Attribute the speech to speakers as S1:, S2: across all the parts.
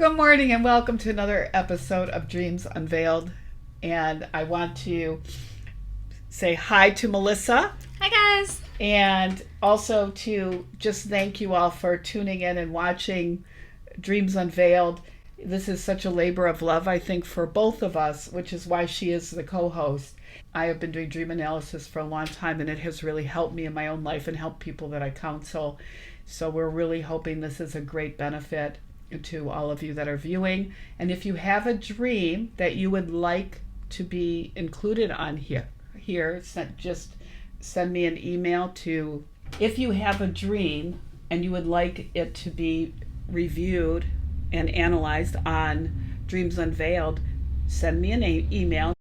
S1: Good morning and welcome to another episode of Dreams Unveiled. And I want to say hi to Melissa
S2: Hi, guys.
S1: and also to just thank you all for tuning in and watching Dreams Unveiled. This is such a labor of love, I think, for both of us, which is why she is the co-host. I have been doing dream analysis for a long time, and it has really helped me in my own life and helped people that I counsel. So we're really hoping this is a great benefit to all of you that are viewing. And if you have a dream that you would like to be included on here, just send me an email to, if you have a dream and you would like it to be reviewed and analyzed on Dreams Unveiled, send me an email.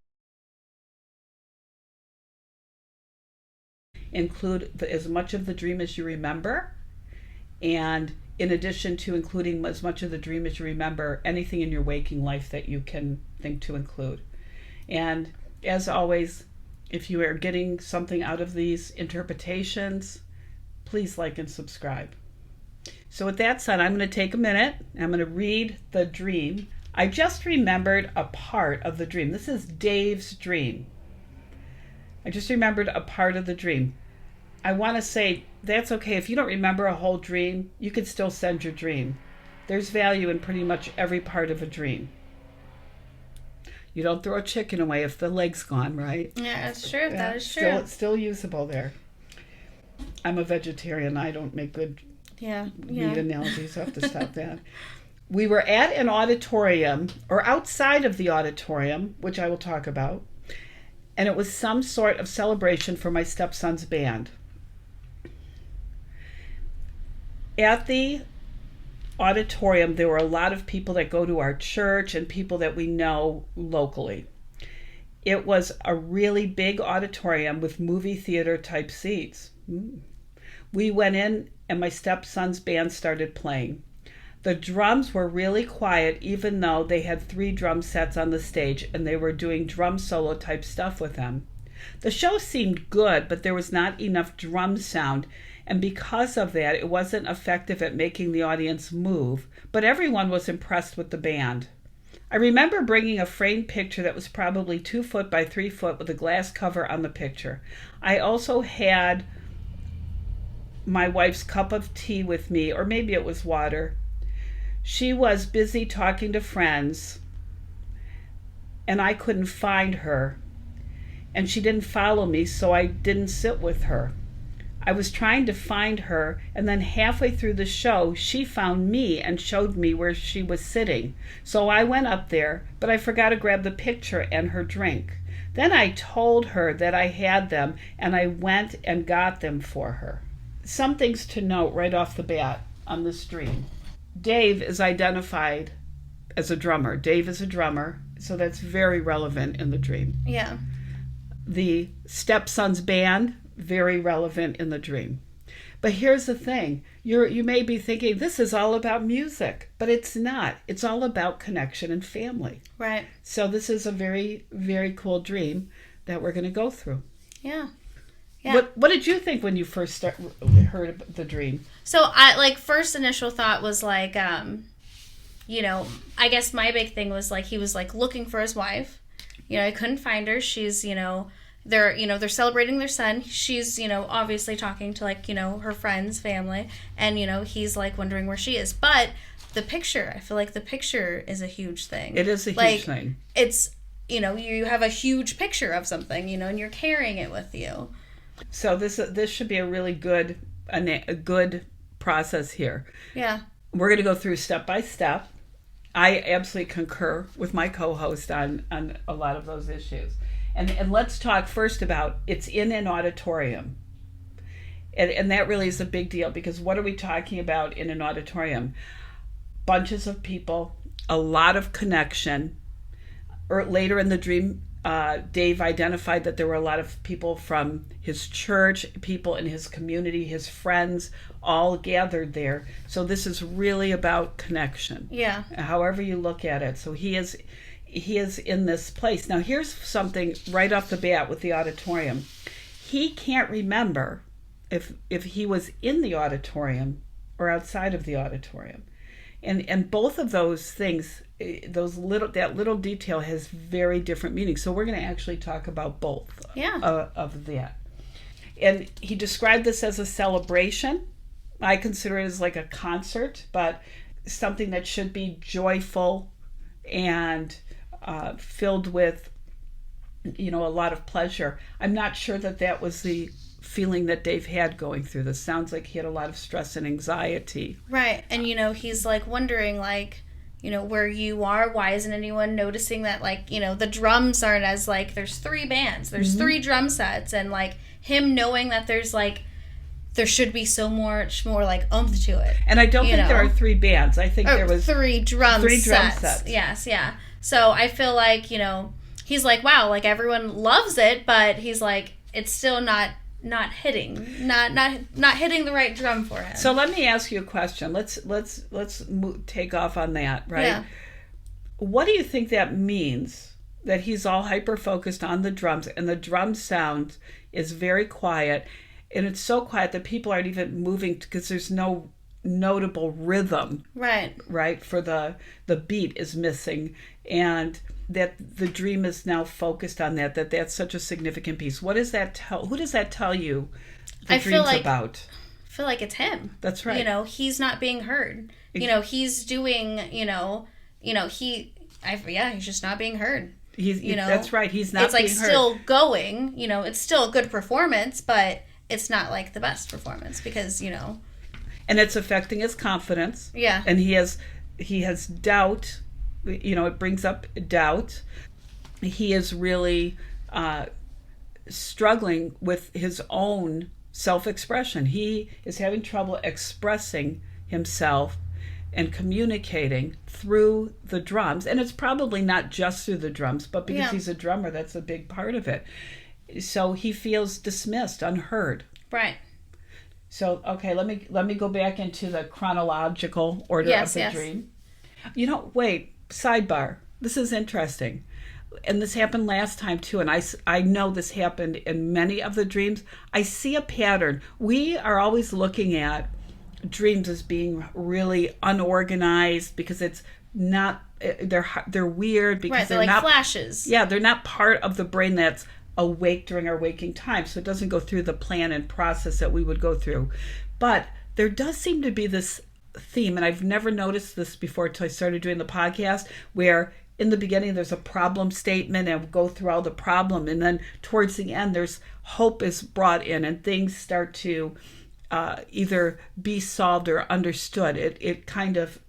S1: Include as much of the dream as you remember, and in addition to including as much of the dream as you remember, anything in your waking life that you can think to include. And as always, if you are getting something out of these interpretations, please like and subscribe. So with that said, I'm going to take a minute. I'm going to read the dream. I just remembered a part of the dream. This is Dave's dream. I just remembered a part of the dream. I want to say that's okay. If you don't remember a whole dream, you can still send your dream. There's value in pretty much every part of a dream. You don't throw a chicken away if the leg's gone, right?
S2: Yeah, that's true.
S1: Yeah,
S2: That is true.
S1: Still usable there. I'm a vegetarian. I don't make good meat analogies. I have to stop that. We were at an auditorium, or outside of the auditorium, which I will talk about, and it was some sort of celebration for my stepson's band. At the auditorium, there were a lot of people that go to our church and people that we know locally. It was a really big auditorium with movie theater type seats. We went in and my stepson's band started playing. The drums were really quiet, even though they had 3 drum sets on the stage and they were doing drum solo type stuff with them. The show seemed good, but there was not enough drum sound, and because of that, it wasn't effective at making the audience move, but everyone was impressed with the band. I remember bringing a framed picture that was probably 2 foot by 3 foot with a glass cover on the picture. I also had my wife's cup of tea with me, or maybe it was water. She was busy talking to friends, and I couldn't find her, and she didn't follow me, so I didn't sit with her. I was trying to find her, and then halfway through the show, she found me and showed me where she was sitting. So I went up there, but I forgot to grab the picture and her drink. Then I told her that I had them, and I went and got them for her. Some things to note right off the bat on this dream. Dave is identified as a drummer. Dave is a drummer, so that's very relevant in the dream.
S2: Yeah.
S1: The stepson's band, very relevant in the dream. But here's the thing. You may be thinking, this is all about music, but it's not. It's all about connection and family.
S2: Right.
S1: So this is a very, very cool dream that we're going to go through.
S2: Yeah. Yeah.
S1: What did you think when you first heard the dream?
S2: So I first initial thought was I guess my big thing was he was looking for his wife. I couldn't find her. She's, they're celebrating their son. She's, obviously talking to her friends, family, and he's wondering where she is. But the picture, I feel like the picture is a huge thing.
S1: It is a huge thing.
S2: It's, you have a huge picture of something, and you're carrying it with you.
S1: So this should be a really good process here.
S2: Yeah.
S1: We're going to go through step by step. I absolutely concur with my co-host on a lot of those issues. And let's talk first about it's in an auditorium. And that really is a big deal, because what are we talking about in an auditorium? Bunches of people, a lot of connection. Or later in the dream, Dave identified that there were a lot of people from his church, people in his community, his friends, all gathered there. So this is really about connection.
S2: Yeah.
S1: However you look at it. So he is in this place. Now here's something right off the bat with the auditorium. He can't remember if he was in the auditorium or outside of the auditorium. And both of those things, that little detail has very different meanings. So we're going to actually talk about both of that. And he described this as a celebration. I consider it as like a concert, but something that should be joyful and filled with, a lot of pleasure. I'm not sure that was the feeling that Dave had going through this. Sounds like he had a lot of stress and anxiety.
S2: Right. And, he's like wondering, like, where you are, why isn't anyone noticing that, like, the drums aren't as, like, there's 3 bands, there's 3 drum sets, and, like, him knowing that there's, like, there should be so much more, like, oomph to it.
S1: And I don't think there are 3 bands. I think there was
S2: 3 drum sets. Yes, yeah. So I feel like, he's like, wow, like, everyone loves it, but he's like, it's still not hitting the right drum for him.
S1: So let me ask you a question. Let's take off on that, right?
S2: Yeah.
S1: What do you think that means, that he's all hyper focused on the drums, and the drum sound is very quiet, and it's so quiet that people aren't even moving because there's no notable rhythm, right, for the beat is missing, and that the dream is now focused on that's such a significant piece. What does that tell? Who does that tell you the dream's about?
S2: I feel like it's him.
S1: That's right.
S2: He's not being heard. He's doing, he's just not being heard.
S1: That's right. He's not being heard.
S2: It's like still going, it's still a good performance, but it's not like the best performance because,
S1: and it's affecting his confidence.
S2: Yeah.
S1: And he has doubt. It brings up doubt. He is really struggling with his own self-expression. He is having trouble expressing himself and communicating through the drums. And it's probably not just through the drums, but because he's a drummer, that's a big part of it. So he feels dismissed, unheard.
S2: Right.
S1: So, okay, let me go back into the chronological order of the dream. Wait, sidebar. This is interesting. And this happened last time too, and I know this happened in many of the dreams. I see a pattern. We are always looking at dreams as being really unorganized because it's not, they're weird because
S2: they're like
S1: not
S2: flashes.
S1: Yeah, they're not part of the brain that's awake during our waking time, so it doesn't go through the plan and process that we would go through. But there does seem to be this theme, and I've never noticed this before until I started doing the podcast, where in the beginning there's a problem statement and go through all the problem, and then towards the end there's hope is brought in and things start to either be solved or understood. It kind of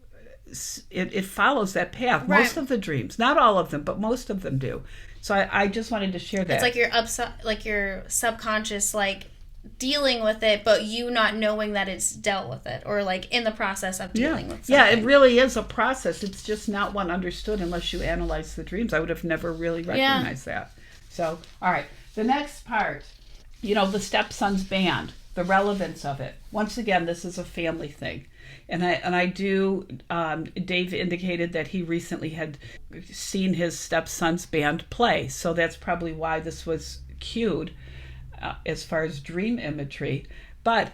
S1: it follows that path.
S2: Right.
S1: Most of the dreams, not all of them, but most of them do. So I just wanted to share that.
S2: It's like your subconscious, like, dealing with it, but you not knowing that it's dealt with it, or like in the process of dealing with something.
S1: Yeah, it really is a process. It's just not one understood unless you analyze the dreams. I would have never really recognized that. So, all right. The next part, the stepson's band, the relevance of it. Once again, this is a family thing. And I do, Dave indicated that he recently had seen his stepson's band play. So that's probably why this was cued as far as dream imagery. But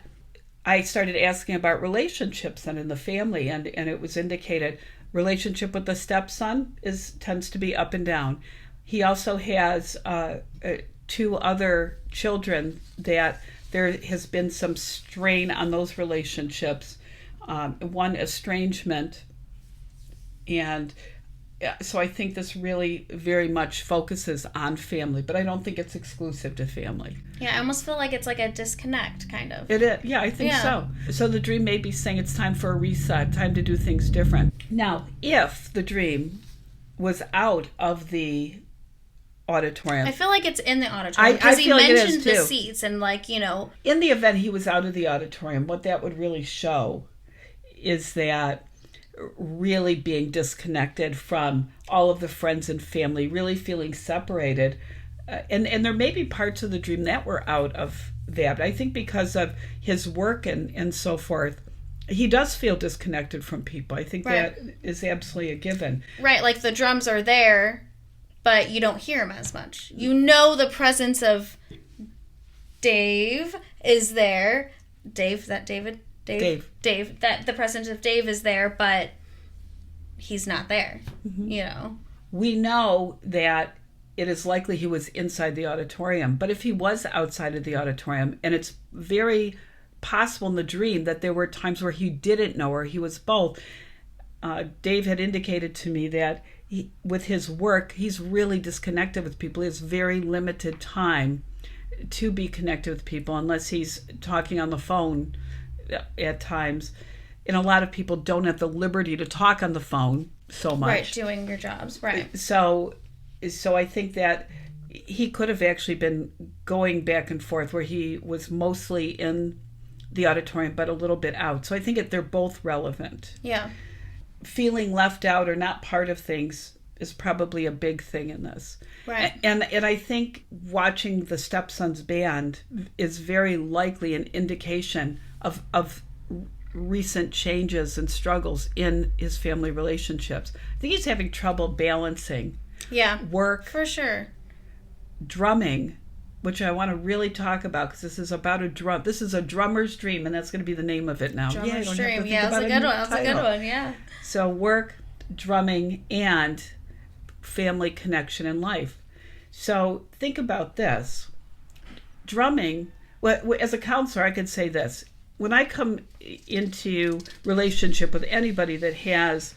S1: I started asking about relationships and in the family, and it was indicated relationship with the stepson tends to be up and down. He also has 2 other children that there has been some strain on those relationships. One estrangement, and so I think this really very much focuses on family, but I don't think it's exclusive to family.
S2: Yeah, I almost feel like it's like a disconnect, kind of.
S1: It is, yeah, I think so. So the dream may be saying it's time for a reset, time to do things different. Now, if the dream was out of the auditorium,
S2: I feel like it's in the auditorium because he mentioned the seats and, like,
S1: in the event he was out of the auditorium, what that would really show is that really being disconnected from all of the friends and family, really feeling separated. And there may be parts of the dream that were out of that. I think because of his work and so forth, he does feel disconnected from people. I think that is absolutely a given. Right,
S2: like the drums are there, but you don't hear him as much. The presence of Dave is there. Dave, that the presence of Dave is there, but he's not there,
S1: We know that it is likely he was inside the auditorium, but if he was outside of the auditorium, and it's very possible in the dream that there were times where he didn't know, or he was both. Dave had indicated to me that with his work, he's really disconnected with people. He has very limited time to be connected with people unless he's talking on the phone at times. And a lot of people don't have the liberty to talk on the phone so much.
S2: Right, doing your jobs, right.
S1: So I think that he could have actually been going back and forth where he was mostly in the auditorium but a little bit out. So I think they're both relevant.
S2: Yeah.
S1: Feeling left out or not part of things is probably a big thing in this.
S2: Right.
S1: And I think watching the Stepsons band is very likely an indication of recent changes and struggles in his family relationships. I think he's having trouble balancing work,
S2: for sure,
S1: drumming, which I want to really talk about because this is about a drum. This is a drummer's dream, and that's going to be the name of it now.
S2: Drummer's dream. Yeah, that's a good one. That's a good one. Yeah.
S1: So work, drumming, and family connection in life. So think about this. Drumming, as a counselor, I could say this. When I come into relationship with anybody that has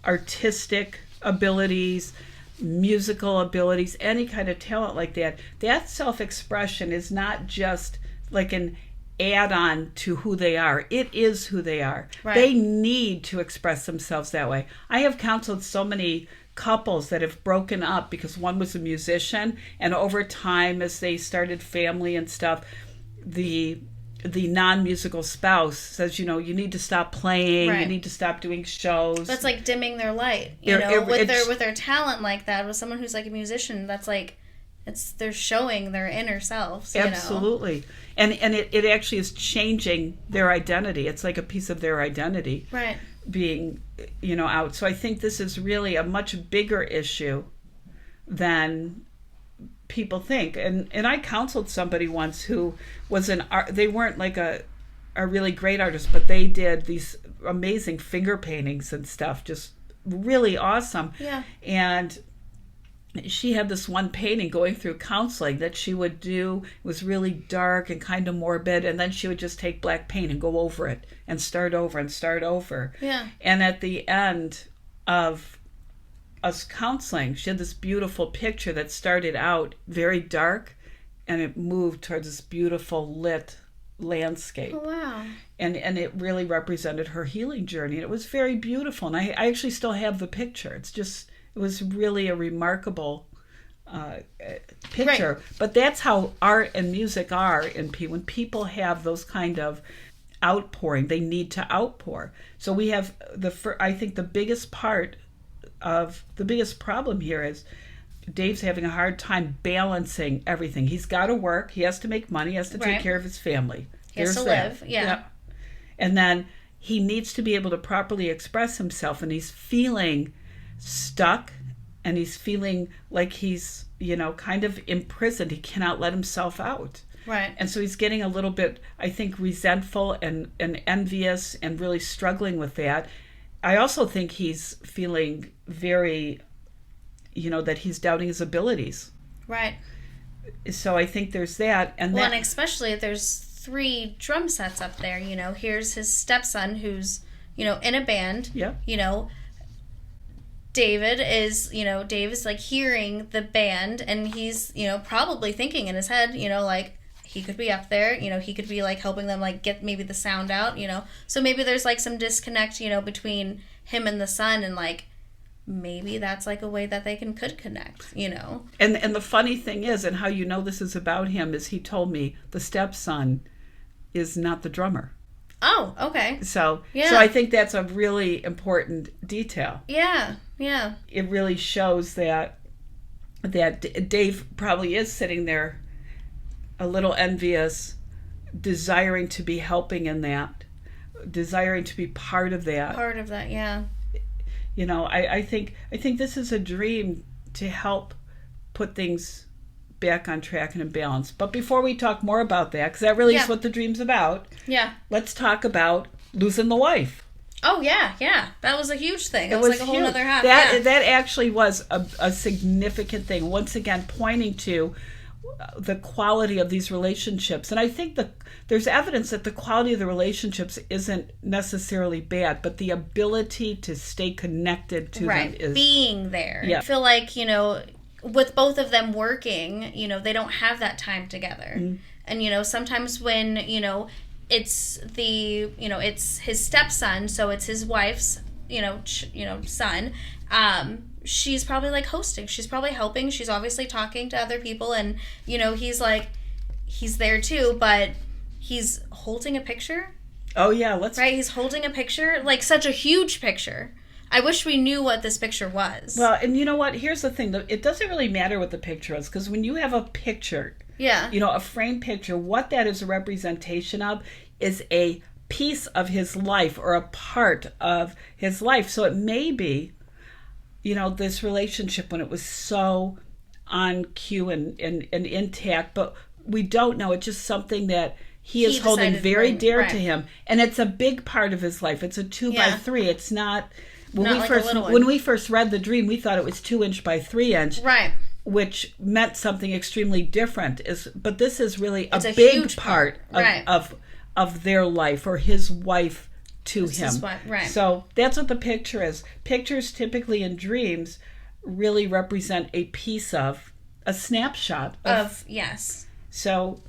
S1: artistic abilities, musical abilities, any kind of talent like that, that self-expression is not just like an add-on to who they are. It is who they are.
S2: Right.
S1: They need to express themselves that way. I have counseled so many couples that have broken up because one was a musician, and over time as they started family and stuff, the non-musical spouse says, you need to stop playing,
S2: right.
S1: You need to stop doing shows.
S2: That's like dimming their light, with their talent like that, with someone who's like a musician, that's like, they're showing their inner selves.
S1: Absolutely. And it actually is changing their identity. It's like a piece of their identity.
S2: Right.
S1: Being, out. So I think this is really a much bigger issue than people think. And I counseled somebody once who was they weren't like a really great artist, but they did these amazing finger paintings and stuff, just really awesome.
S2: Yeah.
S1: And she had this one painting going through counseling that she would do. It was really dark and kind of morbid, and then she would just take black paint and go over it and start over and start over.
S2: Yeah.
S1: And at the end of us counseling, she had this beautiful picture that started out very dark and it moved towards this beautiful lit landscape.
S2: Oh, wow.
S1: And it really represented her healing journey. And it was very beautiful. And I actually still have the picture. It was really a remarkable picture.
S2: Right.
S1: But that's how art and music are when people have those kind of outpouring, they need to outpour. So we have I think the biggest problem here is Dave's having a hard time balancing everything. He's got to work. He has to make money. He has to take care of his family.
S2: He has to live. Yeah.
S1: Yep. And then he needs to be able to properly express himself, and he's feeling stuck, and he's feeling like he's, kind of imprisoned. He cannot let himself out.
S2: Right.
S1: And so he's getting a little bit, I think, resentful and envious and really struggling with that. I also think he's feeling very, that he's doubting his abilities.
S2: Right.
S1: So I think there's that. And
S2: especially if there's 3 drum sets up there, here's his stepson who's, in a band.
S1: Yeah.
S2: Dave is like hearing the band, and he's, probably thinking in his head, like, he could be up there, he could be like helping them like get maybe the sound out, so maybe there's like some disconnect, between him and the son, and like maybe that's like a way that they could connect,
S1: And the funny thing is, and how this is about him, is he told me the stepson is not the drummer.
S2: Oh, okay.
S1: So I think that's a really important detail.
S2: Yeah.
S1: It really shows that Dave probably is sitting there a little envious, desiring to be helping in that, desiring to be part of that.
S2: Part of that, yeah.
S1: I think this is a dream to help put things back on track and in balance. But before we talk more about that, because that really is what the dream's about,
S2: yeah,
S1: let's talk about losing the wife.
S2: Oh, yeah, yeah. That was a huge thing. It was like a whole
S1: huge.
S2: other half.
S1: That actually was a significant thing. Once again, pointing to the quality of these relationships. And I think that there's evidence that the quality of the relationships isn't necessarily bad, but the ability to stay connected to them is...
S2: being there.
S1: Yeah.
S2: I feel like, with both of them working, they don't have that time together. Mm-hmm. And, sometimes when, it's it's his stepson, so it's his wife's, son, she's probably like hosting. She's probably helping. She's obviously talking to other people, and he's there too, but he's holding a picture.
S1: Oh yeah,
S2: right. He's holding a picture, like such a huge picture. I wish we knew what this picture was.
S1: Well, and you know what? Here's the thing: it doesn't really matter what the picture is, because when you have a picture, a framed picture, what that is a representation of is a piece of his life or a part of his life. So it may be, this relationship when it was so on cue and intact, but we don't know. It's just something that he is holding very dear to him. And it's a big part of his life. It's a 2x3. It's not... When we first read the dream, we thought it was 2 inch by 3 inch.
S2: Right.
S1: Which meant something extremely different. But this is really a big part of their life, or his wife to him.
S2: Right.
S1: So that's what the picture is. Pictures typically in dreams really represent a piece of, a snapshot of
S2: yes.
S1: So,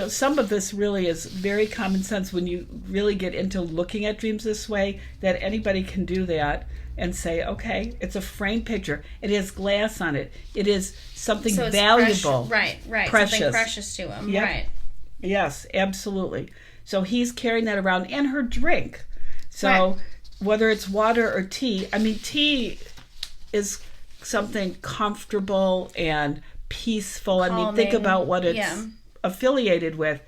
S1: some of this really is very common sense when you really get into looking at dreams this way, that anybody can do that and say, okay, it's a framed picture. It has glass on it. It is something valuable.
S2: Right.
S1: Precious.
S2: Something precious to him.
S1: Yep.
S2: Right.
S1: Yes, absolutely. So he's carrying that around, and her drink. So whether it's water or tea, tea is something comfortable and peaceful.
S2: Calming.
S1: Think about what it's affiliated with,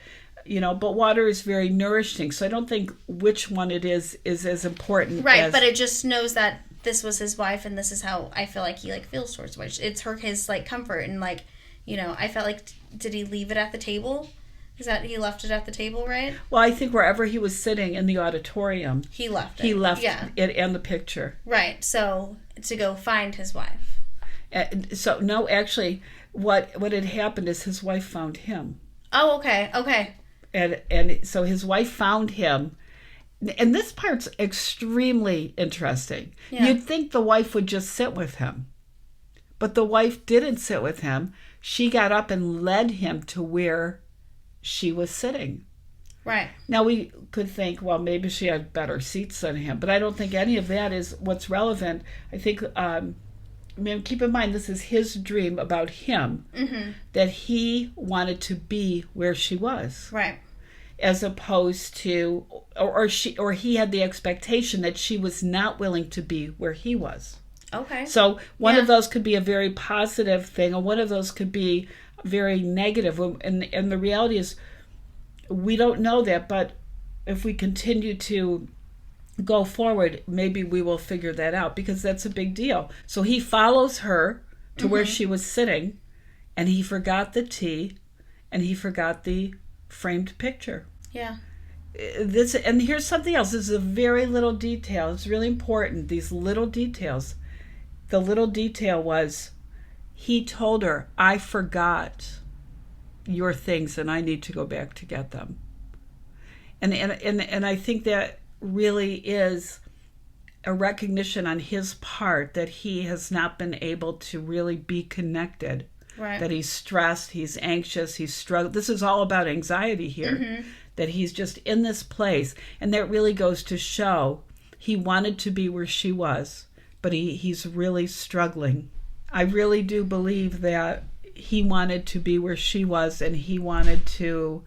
S1: but water is very nourishing. So I don't think which one it is as important.
S2: Right, but it just knows that this was his wife, and this is how I feel like he feels towards her. It's his comfort, and I felt like, did he leave it at the table? Is that he left it at the table, right?
S1: Well, I think wherever he was sitting in the auditorium,
S2: he left it.
S1: He left it and the picture.
S2: Right. So to go find his wife.
S1: So no, actually, what had happened is his wife found him.
S2: Oh, okay. Okay.
S1: And so his wife found him. And this part's extremely interesting. Yeah. You'd think the wife would just sit with him. But the wife didn't sit with him. She got up and led him to where she was sitting.
S2: Right.
S1: Now we could think, well, maybe she had better seats than him, but I don't think any of that is what's relevant. I think, keep in mind, this is his dream about him, that he wanted to be where she was.
S2: Right.
S1: As opposed to, or he had the expectation that she was not willing to be where he was.
S2: Okay.
S1: So one of those could be a very positive thing, and one of those could be very negative. And the reality is, we don't know that, but if we continue to go forward, maybe we will figure that out, because that's a big deal. So he follows her to where she was sitting, and he forgot the tea, and he forgot the framed picture.
S2: Yeah.
S1: And here's something else. This is a very little detail. It's really important, these little details. The little detail was, he told her, I forgot your things and I need to go back to get them. And I think that really is a recognition on his part that he has not been able to really be connected.
S2: Right.
S1: That he's stressed, he's anxious, he's struggling. This is all about anxiety here. That he's just in this place. And that really goes to show he wanted to be where she was, but he's really struggling. I really do believe that he wanted to be where she was, and he wanted to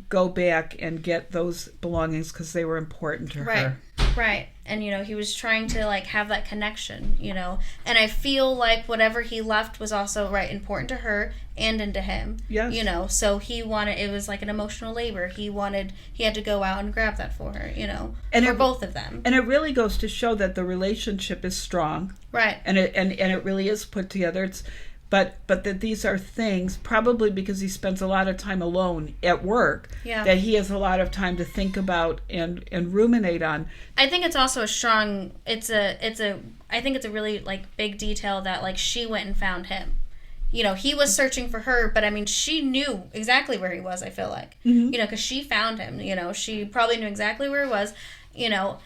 S1: go back and get those belongings because they were important to her.
S2: Right. And, he was trying to, have that connection, And I feel like whatever he left was also, important to her and into him.
S1: Yes.
S2: So he wanted, it was like an emotional labor. He had to go out and grab that for her, and for both of them.
S1: And it really goes to show that the relationship is strong.
S2: Right.
S1: And it really is put together. but that these are things, probably because he spends a lot of time alone at work,
S2: Yeah.
S1: that he has a lot of time to think about and ruminate on.
S2: I think it's also a strong. I think it's a really like big detail that like she went and found him. You know, he was searching for her, but I mean, she knew exactly where he was. I feel like, you know, because she found him. You know, she probably knew exactly where he was. You know,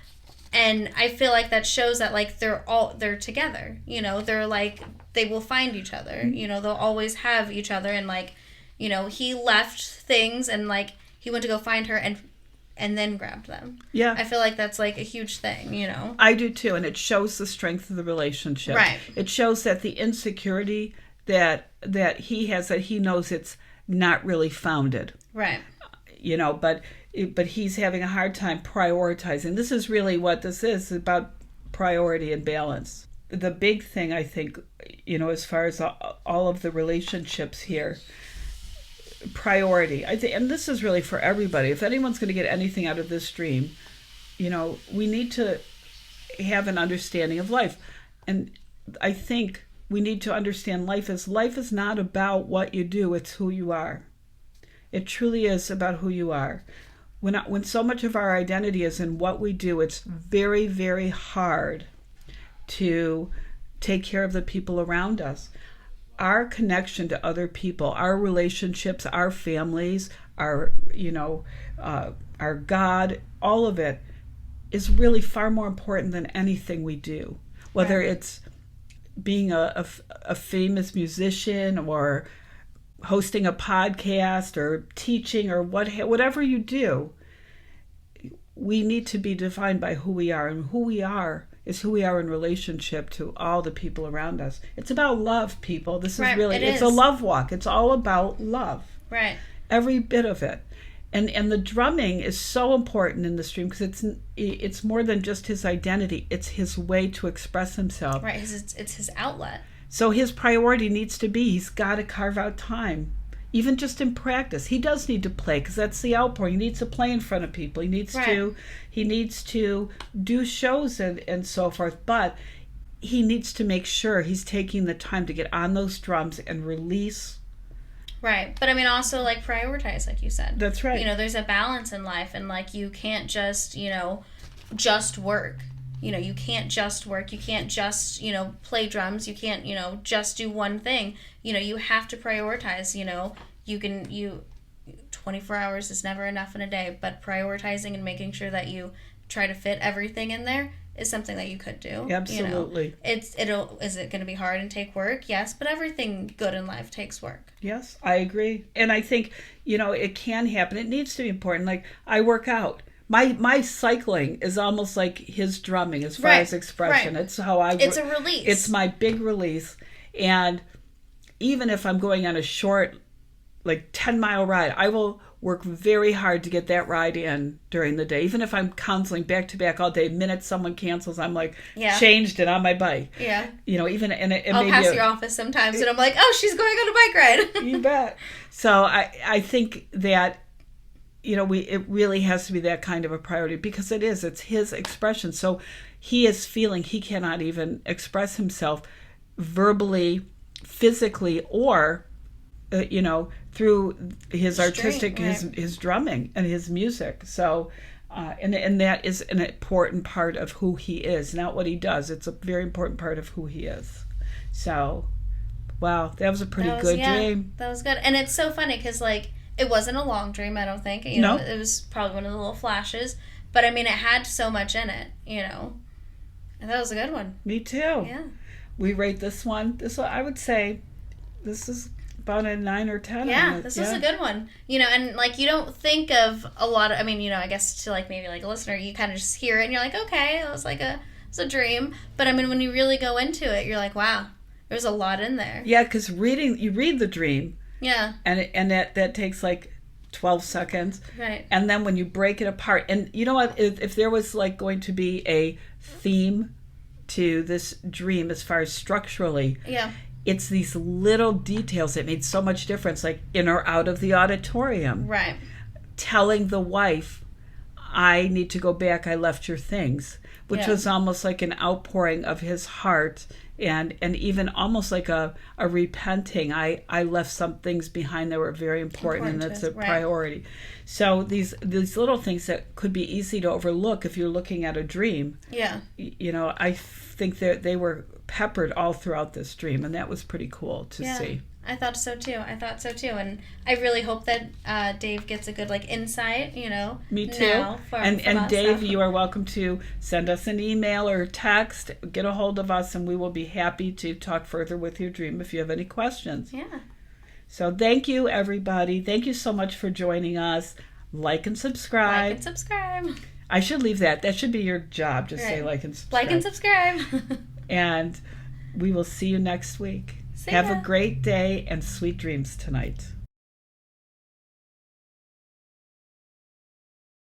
S2: and I feel like that shows that like they're together. You know, they're like they will find each other. You know, they'll always have each other, and like, you know, he left things and like he went to go find her and then grabbed them.
S1: Yeah.
S2: I feel like that's like a huge thing, you know.
S1: I do too, and it shows the strength of the relationship.
S2: Right.
S1: It shows that the insecurity that he has, that he knows it's not really founded.
S2: Right.
S1: You know, but he's having a hard time prioritizing. This is really what this is about, priority and balance. The big thing, I think, you know, as far as all of the relationships here, priority. I think, and this is really for everybody. If anyone's going to get anything out of this dream, you know, we need to have an understanding of life. And I think we need to understand life is not about what you do, it's who you are. It truly is about who you are. When so much of our identity is in what we do, it's very, very hard to take care of the people around us. Our connection to other people, our relationships, our families, our, you know, our God, all of it is really far more important than anything we do. Whether
S2: Right.
S1: it's being a famous musician or hosting a podcast or teaching or whatever you do, we need to be defined by who we are, and who we are is who we are in relationship to all the people around us. It's about love, people. This is
S2: Right,
S1: really, it's a love walk. It's all about love.
S2: Right.
S1: Every bit of it. And the drumming is so important in the stream because it's more than just his identity. It's his way to express himself.
S2: Right. It's his outlet.
S1: So his priority needs to be, he's got to carve out time, even just in practice. He does need to play because that's the outpouring. He needs to play in front of people. He needs to do shows and so forth. But he needs to make sure he's taking the time to get on those drums and release.
S2: Right. But I mean, also like prioritize, like you said.
S1: That's right.
S2: You know, there's a balance in life, and like you can't just, you know, just work. You know, you can't just work. You can't just, you know, play drums. You can't, you know, just do one thing. You know, you have to prioritize. You know, 24 hours is never enough in a day, but prioritizing and making sure that you try to fit everything in there is something that you could do.
S1: Absolutely.
S2: You know, is it going to be hard and take work? Yes, but everything good in life takes work.
S1: Yes, I agree. And I think, you know, it can happen. It needs to be important. Like, I work out. My cycling is almost like his drumming as far as expression.
S2: Right.
S1: It's how
S2: It's a release.
S1: It's my big release. And even if I'm going on a short, like 10-mile ride, I will work very hard to get that ride in during the day. Even if I'm counseling back to back all day, the minute someone cancels, I'm like changed and on my bike.
S2: Yeah.
S1: You know, even
S2: I'll pass your office sometimes and I'm like, oh, she's going on a bike ride.
S1: You bet. So I think that, you know, it really has to be that kind of a priority because it's his expression. So he is feeling he cannot even express himself verbally, physically, or you know, through his artistic, his drumming and his music. So, and that is an important part of who he is, not what he does. It's a very important part of who he is. So, wow, that was a pretty good dream.
S2: That was good. And it's so funny because, like, it wasn't a long dream, I don't think. You know, it was probably one of the little flashes. But, I mean, it had so much in it, you know. And that was a good one.
S1: Me too.
S2: Yeah.
S1: We rate this one, I would say, this is about a 9 or 10.
S2: Yeah, this was a good one. You know, and like you don't think of a lot of, I mean, you know, I guess to like maybe like a listener, you kind of just hear it and you're like, okay, it was a dream. But I mean, when you really go into it, you're like, wow, there's a lot in there.
S1: Yeah, because you read the dream.
S2: Yeah.
S1: And that takes like 12 seconds.
S2: Right.
S1: And then when you break it apart, and you know what, if there was like going to be a theme to this dream as far as structurally.
S2: Yeah.
S1: It's these little details that made so much difference, like in or out of the auditorium.
S2: Right.
S1: Telling the wife, I need to go back, I left your things, which was almost like an outpouring of his heart and even almost like a repenting. I left some things behind that were very important and that's a priority. So these little things that could be easy to overlook if you're looking at a dream.
S2: Yeah.
S1: I think that they were peppered all throughout this dream, and that was pretty cool to see.
S2: I thought so too. And I really hope that Dave gets a good insight.
S1: Me too.
S2: Now
S1: and
S2: us,
S1: Dave,
S2: so.
S1: you are welcome to send us an email or text. Get a hold of us, and we will be happy to talk further with your dream if you have any questions.
S2: Yeah.
S1: So thank you, everybody. Thank you so much for joining us. Like and subscribe. I should leave that. That should be your job. Just say like and subscribe.
S2: Like and subscribe.
S1: And we will see you next week.
S2: See
S1: Have
S2: ya.
S1: a great day and sweet dreams tonight.